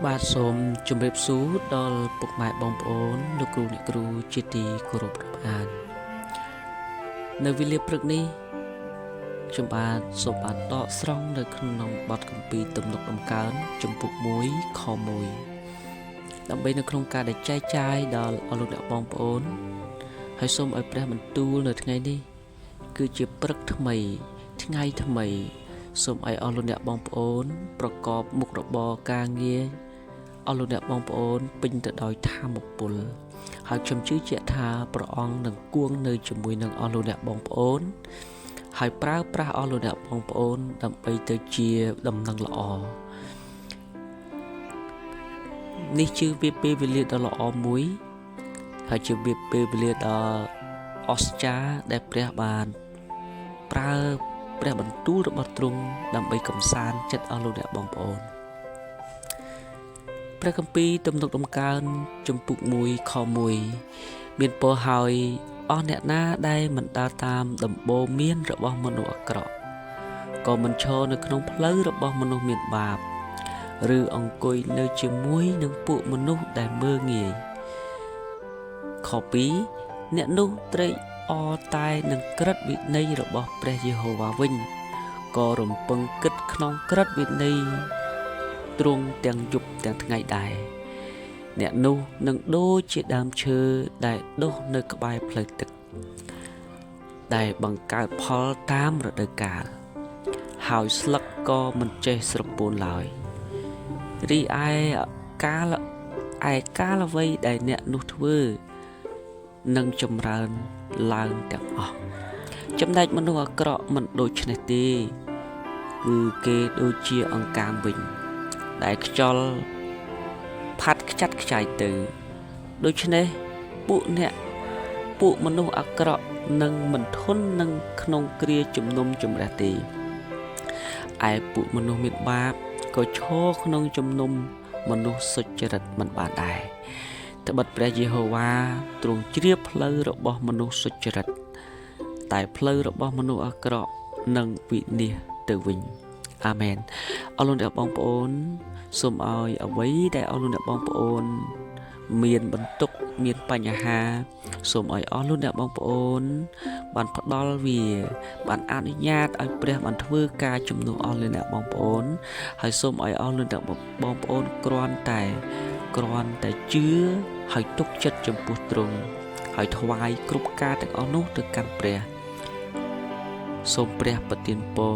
បាទសូមជម្រាបសួរដល់ពុកម៉ែបងប្អូនលោកគ្រូអ្នកគ្រូជាទីគោរពរាប់អាននៅវេលាព្រឹកនេះខ្ញុំបាទសូមបានដកស្រង់នៅក្នុងបទគម្ពីរទំនុកដំកើងជំពូក1ខ1ដើម្បីនៅក្នុងការដែលចែកចាយដល់អស់លោកអ្នកបងប្អូនហើយសូមឲ្យព្រះបន្ទូលនៅថ្ងៃនេះគឺជាព្រឹកថ្មីថ្ងៃថ្មីសូមឲ្យអស់លោកអ្នកបងប្អូនប្រកបមុខរបរការងារអស់លោកអ្នកបងប្អូនពេញទៅដោយថាមពលហើយខ្ញុំជឿជាក់ថាព្រះអង្គនឹងគង់នៅជាមួយនឹងអស់លោកអ្នកបងប្អូនហើយប្រើប្រាស់អស់លោកអ្នកបងប្អូនដើម្បីទៅជាដំណឹងល្អនេះជាពេលវេលាដ៏ល្អមួយហើយជាពេលវេលាដ៏អស្ចារ្យដែលព្រះបានប្រើព្រះបន្ទូលរបស់ទ្រង់ដើម្បីកំសាន្តចិត្តអស់លោកអ្នកបងប្អូនព្រះគម្ពីរទំនុកដំកើងជំពូក1ខ1មានពោលហើយអស់អ្នកណាដែលមិនដើរតាមដំបូន្មានរបស់មនុស្សអាក្រក់ក៏មិនឈរនៅក្នុងផ្លូវរបស់មនុស្សមានបាបឬអង្គុយនៅជាមួយនឹងពួកមនុស្សដែលមើលងាយខ2អ្នកនោះត្រេកអរតែនឹងក្រឹតវិន័យរបស់ព្រះយេហូវ៉ាវិញក៏រំពឹងគិតក្នុងក្រឹតវិន័យទ្រង់ទាំងយប់ទាំងថ្ងៃដែរអ្នកនោះនឹងដូចជាដើមឈើដែលដុះនៅក្បែរផ្លូវទឹកដែលបង្កើតផលតាមរដូវកាលហើយស្លឹកក៏មិនចេះស្រពោនឡើយរីឯកាលអ្វីដែលអ្នកនោះធ្វើនឹងចម្រើនឡើងទាំងអស់ចំណែកមនុស្សអាក្រក់មិនដូច្នេះទេគឺគេដូចជាអង្កាមវិញដែលខ្យល់ផាត់ខ្ចាត់ខ្ចាយទៅដូច្នេះពួកមនុស្សអាក្រក់នឹងមិនធន់នឹងក្នុងគ្រាជំនុំជម្រះទេឯពួកមនុស្សមានបាបក៏ឈរក្នុងជំនុំមនុស្សសុចរិតមិនបានដែរត្បិតព្រះយេហូវ៉ាទ្រង់ជ្រាបផ្លូវរបស់មនុស្សសុចរិតតែផ្លូវរបស់មនុស្សអាក្រក់នឹងវិនាសទៅវិញអាមែនអរលោកអ្នកបងប្អូនសូមឲ្យអ្វីដែលអរលោកអ្នកបងប្អូនមានបន្ទុកមានបញ្ហាសូមឲ្យអស់លោកអ្នកបងប្អូនបានផ្ដល់វាបានអនុញ្ញាតឲ្យព្រះបានធ្វើការជំនួសអស់លោកអ្នកបងប្អូនហើយសូមឲ្យអស់លោកអ្នកបងប្អូនគ្រាន់តែជឿហើយទុកចិត្តចំពោះទ្រង់ហើយថ្វាយគ្រប់ការទាំងអស់នោះទៅកាន់ព្រះសូមព្រះប្រទានពរ